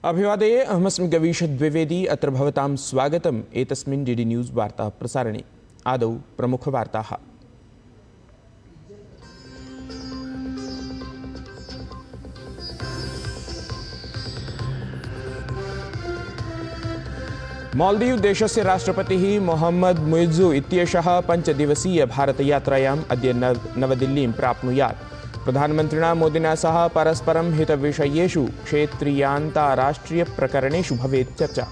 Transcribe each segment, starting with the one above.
अभिवादये अहमस्मि गवीश द्विवेदी। अत्र भवतां स्वागतम् एतस्मिन् डीडी न्यूज़ वार्ता प्रसारणे। आदौ प्रमुखवार्ताः। मालदीव देशस्य राष्ट्रपतिः मोहम्मद मुइज्जु इत्येषः 5 दिवसीय भारतयात्रायाम् अद्य नवदिल्लीं प्राप्नुयात्। प्रधानमन्त्रिणा मोदिना सह परस्परं हितविषयेषु क्षेत्रीयान्ताराष्ट्रियप्रकरणेषु भवेत् चर्चा।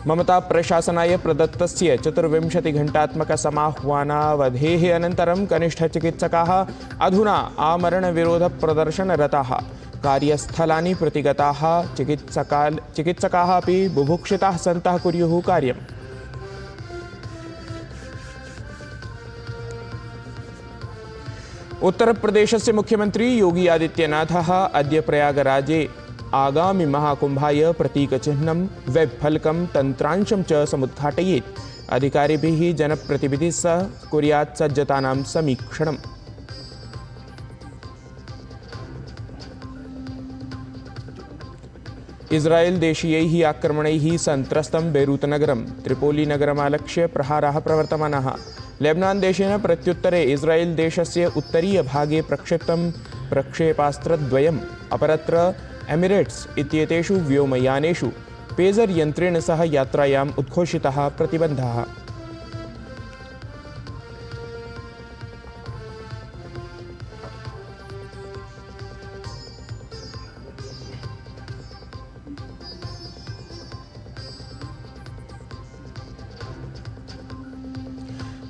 ममता प्रशासनाय प्रदत्तस्य 24 घण्टात्मकसमाह्वानावधेः अनन्तरं कनिष्ठचिकित्सकाः अधुना आमरणविरोधप्रदर्शनरताः। कार्यस्थलानि प्रतिगताः चिकित्सकाः अपि बुभुक्षिताः सन्तः कुर्युः कार्यम्। उत्तरप्रदेशस्य मुख्यमंत्री योगी आदित्यनाथः अद्य प्रयागराजे आगामि महाकुंभाय प्रतीकचिह्नं वेबफलकं तन्त्रांशं च समुद्घाटयेत्। अधिकारिभिः जनप्रतिनिधिः सह कुर्यात् सज्जतानां समीक्षणम्। इस्राएल देशीयैः आक्रमणैः सन्त्रस्तं बेरूतनगरं त्रिपोलीनगरमालक्ष्य प्रहाराः प्रवर्तमानाः। लेबनान देशेन प्रत्युत्तरे इस्राएल देशस्य उत्तरीयभागे प्रक्षिप्तं प्रक्षेपास्त्रद्वयम्। अपरत्र एमिरेट्स् इत्येतेषु व्योमयानेषु पेजर यन्त्रेण सह यात्रायाम् उद्घोषितः प्रतिबन्धः।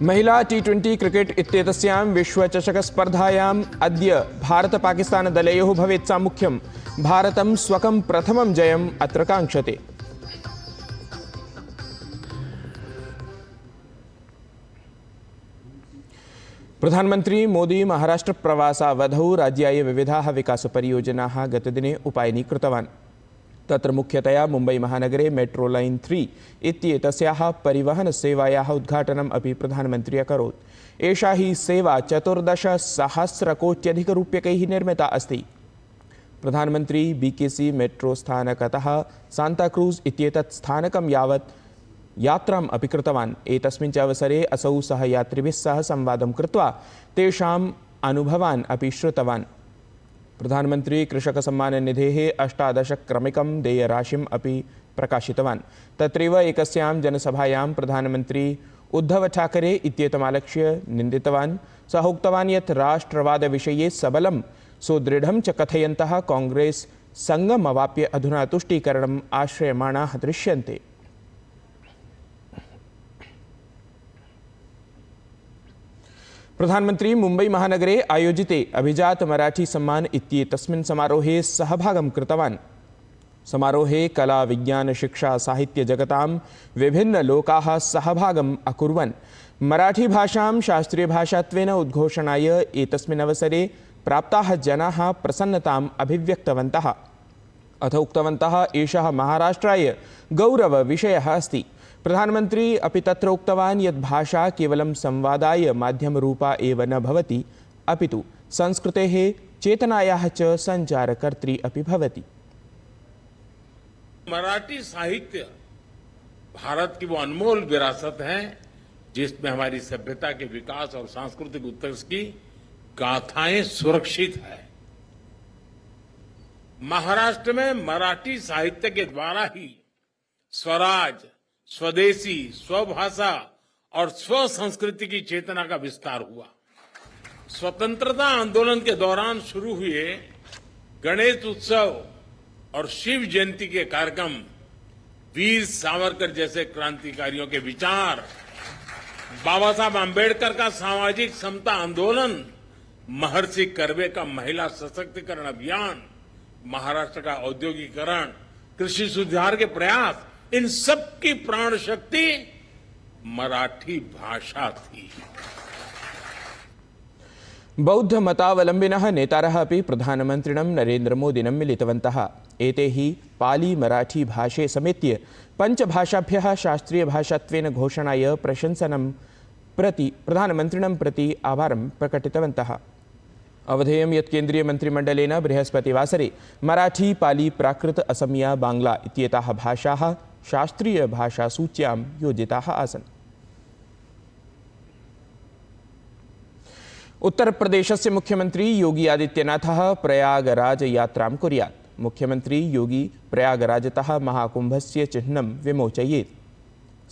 महिला T20 क्रिकेट इत्येतस्यां विश्वचषकस्पर्धायाम् अद्य भारत-पाकिस्तान-दलयोः भवेत् सामुख्यम्। भारतं स्वकं प्रथमं जयम् अत्र काङ्क्षते। प्रधानमन्त्री मोदी महाराष्ट्रप्रवासावधौ राज्याय विविधाः विकासपरियोजनाः गतदिने उपायनीकृतवान्। तत्र मुख्यतया मुम्बई-महानगरे मेट्रो लाइन 3 इत्येतस्याः परिवहनसेवायाः उद्घाटनम् अपि प्रधानमन्त्री अकरोत्। एषा हि सेवा 14,000,000,000 निर्मिता अस्ति। प्रधानमन्त्री BKC मेट्रो स्थानकतः सांताक्रूज इत्येतत् स्थानकं यावत् यात्राम् अपि कृतवान्। एतस्मिन् च अवसरे असौ सहयात्रिभिः सह संवादं कृत्वा तेषाम् अनुभवान् अपि श्रुतवान्। प्रधानमंत्री कृषक सम्मान निधेः 18 क्रमिकं देयराशिम् अपि प्रकाशितवान्। तत्रैव एकस्यां जनसभायां प्रधानमंत्री उद्धव ठाकरे इत्येतमालक्ष्य निन्दितवान्। सः उक्तवान् यत् राष्ट्रवादविषये सबलं सुदृढं च कथयन्तः कांग्रेस संगमवाप्य अधुना तुष्टीकरणम् आश्रयमाणाः दृश्यन्ते। प्रधानमंत्री मुंबई महानगरे आयोजिते अभिजात मराठी सम्मान इत्येतस्मिन् समारोहे सहभागं कृतवान्। समारोहे कला विज्ञान शिक्षा साहित्य जगतां विभिन्नलोकाः सहभागम् अकुर्वन्। मराठी भाषां शास्त्रीय भाषात्वेन उद्घोषणाय एतस्मिन् अवसरे प्राप्ताः जनाः प्रसन्नताम् अभिव्यक्तवन्तः। अथ उक्तवन्तः एषः महाराष्ट्राय गौरवविषयः अस्ति। प्रधानमंत्री अपि तत्र उक्तवान् यत् भाषा केवलं संवादाय माध्यमरूपा एव न भवति, अपितु संस्कृतेः चेतनायाः च संचारकर्त्री अपि भवति। मराठी साहित्य भारत की वो अनमोल विरासत है जिसमें हमारी सभ्यता के विकास और सांस्कृतिक उत्कर्ष की गाथाएं सुरक्षित है। महाराष्ट्र में मराठी साहित्य के द्वारा ही स्वराज, स्वदेशी, स्वभाषा और स्व संस्कृति की चेतना का विस्तार हुआ। स्वतंत्रता आंदोलन के दौरान शुरू हुए गणेश उत्सव और शिव जयंती के कार्यक्रम, वीर सावरकर जैसे क्रांतिकारियों के विचार, बाबा साहब आंबेडकर का सामाजिक समता आंदोलन, महर्षि कर्वे का महिला सशक्तिकरण अभियान, महाराष्ट्र का औद्योगिकरण, कृषि सुधार के प्रयास, इन सब की प्राण शक्ति मराठी भाषा थी। बौद्धमतावलम्बिनः नेतारः अपि प्रधानमन्त्रिणं नरेन्द्रमोदिनं मिलितवन्तः। एते हि पाली मराठी भाषे समेत्य पञ्चभाषाभ्यः शास्त्रीयभाषात्वेन घोषणाय प्रधानमन्त्रिणं प्रति आभारं प्रकटितवन्तः। अवधेयं यत् केन्द्रीयमन्त्रिमण्डलेन बृहस्पतिवासरे मराठी, पाली, प्राकृत, असमिया, बाङ्ग्ला इत्येताः भाषाः शास्त्रीयभाषासूच्यां योजिताः आसन्। उत्तरप्रदेशस्य मुख्यमंत्री योगी आदित्यनाथः प्रयागराज यात्रां कुर्यात्। मुख्यमंत्री योगी प्रयागराजतः महाकुम्भस्य चिह्नं विमोचयेत्।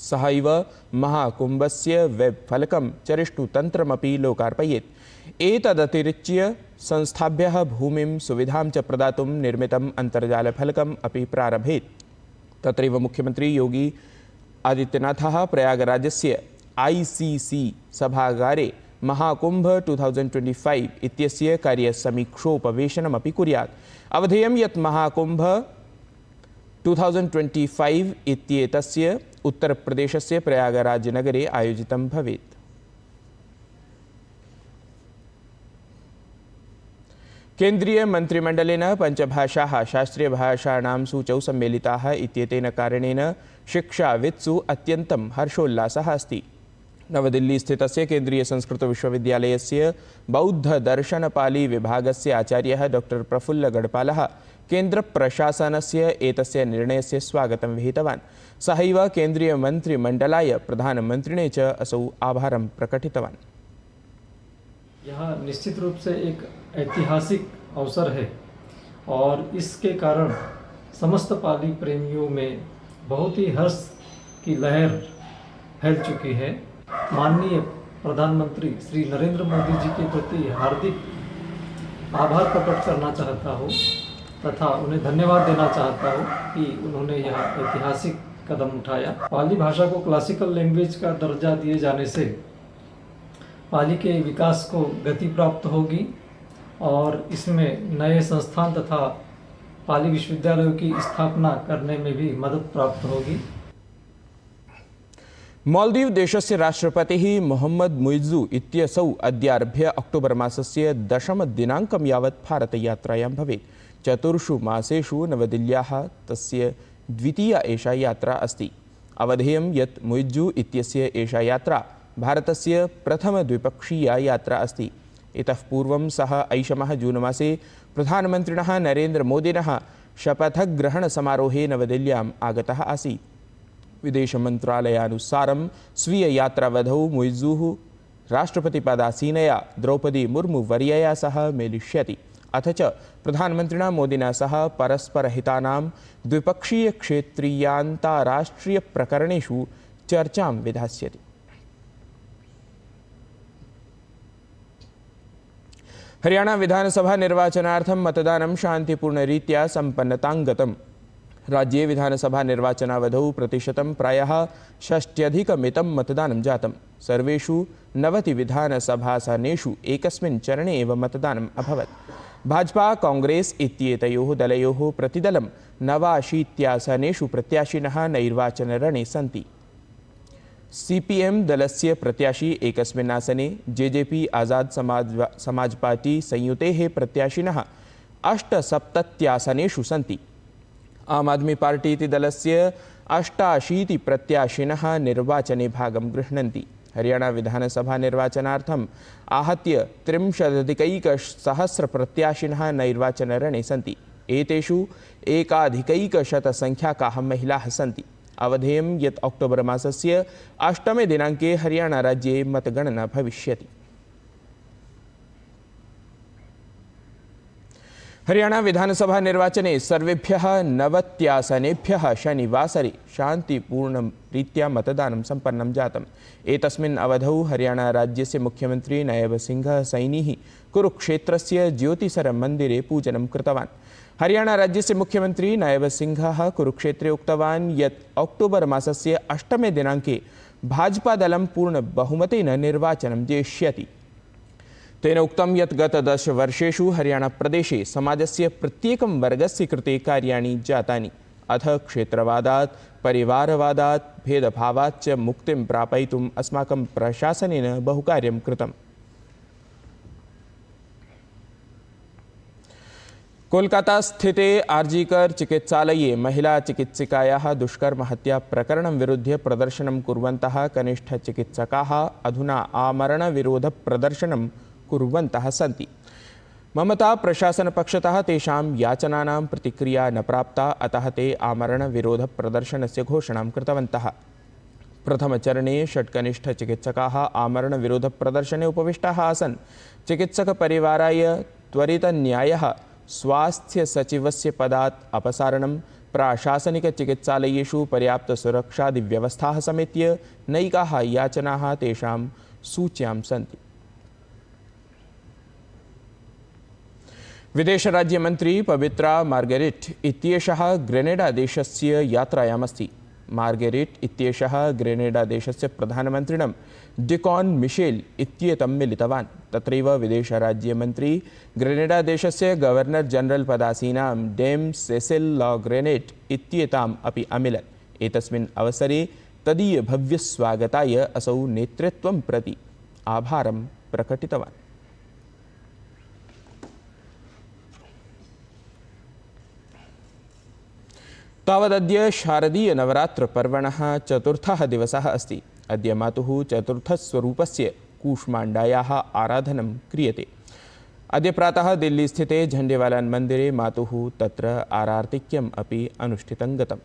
सहैव महाकुम्भस्य वेब् फलकं चरिष्टुतन्त्रमपि लोकार्पयेत्। एतदतिरिच्य संस्थाभ्यः भूमिं सुविधां च प्रदातुं निर्मितम् अन्तर्जालफलकम् अपि प्रारभेत्। तत्रैव मुख्यमंत्री योगी आदित्यनाथः प्रयागराजस्य ICC सभागारे महाकुंभ 2025 इत्यस्य कार्यसमीक्षोपवेशनमपि कुर्यात्। अवधेयं यत् महाकुंभ 2025 इत्येतस्य उत्तरप्रदेशस्य प्रयागराजनगरे आयोजितं भवेत्। केन्द्रीयमन्त्रिमण्डलेन पञ्चभाषाः शास्त्रीयभाषाणां सूचौ सम्मेलिताः इत्येतेन कारणेन शिक्षावित्सु अत्यन्तं हर्षोल्लासः अस्ति। नवदिल्लीस्थितस्य केन्द्रीयसंस्कृतविश्वविद्यालयस्य बौद्धदर्शनपाली विभागस्य आचार्यः डॉक्टर प्रफुल्लगढपालः केन्द्रप्रशासनस्य एतस्य निर्णयस्य स्वागतं विहितवान्। सहैव केन्द्रीयमन्त्रिमण्डलाय प्रधानमन्त्रिणे च असौ आभारं प्रकटितवान्। यह निश्चित रूप से एक ऐतिहासिक अवसर है और इसके कारण समस्त पाली प्रेमियों में बहुत ही हर्ष की लहर फैल चुकी है। माननीय प्रधानमंत्री श्री नरेंद्र मोदी जी के प्रति हार्दिक आभार प्रकट करना चाहता हूँ तथा उन्हें धन्यवाद देना चाहता हूँ कि उन्होंने यह ऐतिहासिक कदम उठाया। पाली भाषा को क्लासिकल लैंग्वेज का दर्जा दिए जाने से पाली के विकास को गति प्राप्त होगी और इसमें नए संस्थान तथा पाली विश्वविद्यालयों की स्थापना करने में भी मदद प्राप्त होगी। मालदीव देशस्य राष्ट्रपतिः मोहम्मद मुइज्जू इत्यसौ अद्यारभ्य अक्टोबर मासस्य 10 दिनाङ्कं यावत् भारतयात्रायां भवेत्। 4 मासेषु नवदिल्ल्याः तस्य द्वितीया एषा यात्रा अस्ति। अवधेयं यत् मुइज्जू इत्यस्य एषा यात्रा भारतस्य प्रथमद्विपक्षीया यात्रा अस्ति। इतः पूर्वं सः ऐषमः जून मासे प्रधानमन्त्रिणः नरेन्द्रमोदिनः शपथग्रहणसमारोहे नवदिल्ल्याम् आगतः आसीत्। विदेशमन्त्रालयानुसारं स्वीययात्रावधौ मुइज्जूः राष्ट्रपतिपदासीनया द्रौपदी मुर्मू वर्यया सह मेलिष्यति। अथ च प्रधानमन्त्रिणा मोदिना सह परस्परहितानां द्विपक्षीयक्षेत्रीयान्ताराष्ट्रियप्रकरणेषु चर्चां विधास्यति। हरियाणा विधानसभा निर्वाचनार्थं मतदानं शान्तिपूर्णरीत्या सम्पन्नतां गतम्। राज्ये विधानसभा निर्वाचनावधौ प्रतिशतं प्रायः 60% मतदानं जातं। सर्वेषु 90 विधानसभासनेषु एकस्मिन् चरणे एव मतदानम् अभवत्। भाजपा कांग्रेस इत्येतयोः दलयोः प्रतिदलं 89 आसनेषु प्रत्याशिनः नैर्वाचनरणे सन्ति। CPM दलस्य प्रत्याशी एकस्मिन् आसने, JJP आजाद समाज पार्टी संयुतेः प्रत्याशिनः 78 आसनेषु सन्ति। आम आदमी पार्टी इति दलस्य 88 प्रत्याशिनः निर्वाचने भागं गृह्णन्ति। हरियाणा विधानसभा निर्वाचनार्थम् आहत्य 63,100 प्रत्याशिनः नैर्वाचनरणे सन्ति। एतेषु 1,100 संख्याकाः महिलाः सन्ति। अवधेयं यत् अक्टोबर मासस्य 8 दिनाङ्के हरियाणा राज्ये मतगणना भविष्यति। हरियाणा विधानसभा निर्वाचने सर्वेभ्यः 90 आसनेभ्यः शनिवासरे शान्तिपूर्णरीत्या मतदानं सम्पन्नं जातम्। एतस्मिन् अवधौ हरियाणा राज्यस्य मुख्यमन्त्री नायब सिंह सैनिः कुरुक्षेत्रस्य ज्योतिसरमन्दिरे पूजनं कृतवान्। हरियाणा राज्यस्य मुख्यमन्त्री नायब सिंहः कुरुक्षेत्रे उक्तवान् यत् अक्टोबर मासस्य 8 दिनाङ्के भाजपादलं पूर्णबहुमतेन निर्वाचनं जेष्यति। तेन उक्तं यत् गत 10 वर्षेषु हरियाणाप्रदेशे समाजस्य प्रत्येकं वर्गस्य कृते कार्याणि जातानि। अथ क्षेत्रवादात्, परिवारवादात्, भेदभावात् च मुक्तिं प्रापयितुम् अस्माकं प्रशासनेन बहुकार्यं कृतम्। कोलकातास्थिते आर्जीकर चिकित्सालये महिलाचिकित्सिकायाः दुष्कर्महत्या प्रकरणं विरुध्य प्रदर्शनं कुर्वन्तः कनिष्ठचिकित्सकाः अधुना आमरणविरोधप्रदर्शनं कुर्वन्तः सन्ति। ममता प्रशासनपक्षतः तेषां याचनानां प्रतिक्रिया न प्राप्ता, अतः ते आमरणविरोधप्रदर्शनस्य घोषणां कृतवन्तः। प्रथमचरणे 6 कनिष्ठचिकित्सकाः आमरणविरोधप्रदर्शने उपविष्टाः आसन्। चिकित्सकपरिवाराय त्वरितन्यायः, स्वास्थ्यसचिवस्य पदात् अपसारणं, प्राशासनिकचिकित्सालयेषु पर्याप्तसुरक्षादिव्यवस्थाः समेत्य नैकाः याचनाः तेषां सूच्यां सन्ति। विदेशराज्यमन्त्री पवित्रा मार्गेरिट् इत्येषः ग्रेनेडादेशस्य यात्रायामस्ति। मार्गेरिट् इत्येषः ग्रेनेडादेशस्य प्रधानमन्त्रिणं डिकॉन मिशेल इत्येतं मिलितवान्। तत्रैव विदेशराज्यमन्त्री ग्रेनेडादेशस्य गवर्नर जनरल पदासीनां डेम सेसिल ला ग्रेनेट इत्येताम् अपि अमिलत्। एतस्मिन् अवसरे तदीयभव्यस्वागताय असौ नेतृत्वं प्रति आभारं प्रकटितवान्। तावदद्य शारदीयनवरात्रपर्वणः चतुर्थः दिवसः अस्ति। अद्य मातुः चतुर्थस्वरूपस्य कूष्माण्डायाः आराधनं क्रियते। अद्य प्रातः दिल्लीस्थिते झण्डेवालान् मन्दिरे मातुः तत्र आरार्तिक्यम् अपि अनुष्ठितं गतम्।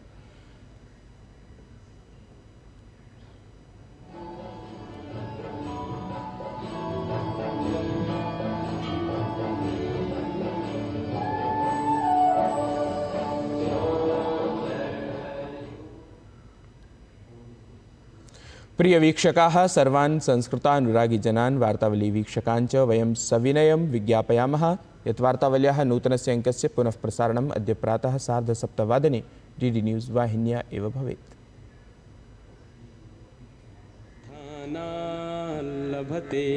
प्रिय वीक्षकाः, सर्वान् संस्कृतानुरागिजनान् वार्तावलीवीक्षकान् च वयं सविनयं विज्ञापयामः यत् वार्तावल्याः नूतनस्य अङ्कस्य पुनः प्रसारणम् अद्य प्रातः 7:30 डीडी न्यूज़ वाहिन्या एव भवेत्। लभते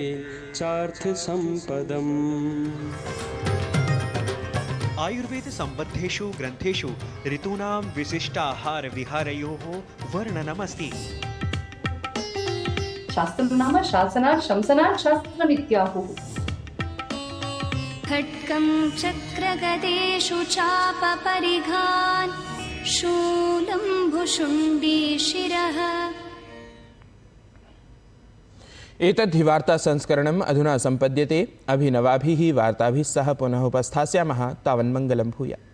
चार्थसम्पदम्। आयुर्वेद सम्बद्धेषु ग्रन्थेषु ऋतूनां विशिष्टाहार विहारयोः वर्णनमस्ति। शास्त्रं नाम शासनात् शंसनात् शास्त्रमित्याहुः। खड्गं चक्रगदेषु चापपरिघान् शूलं भुशुण्डी शिरः। एतद्धि वार्तासंस्करणम् अधुना सम्पद्यते। अभिनवाभिः वार्ताभिः सह पुनः उपस्थास्यामः। तावन्मङ्गलं भूयात्।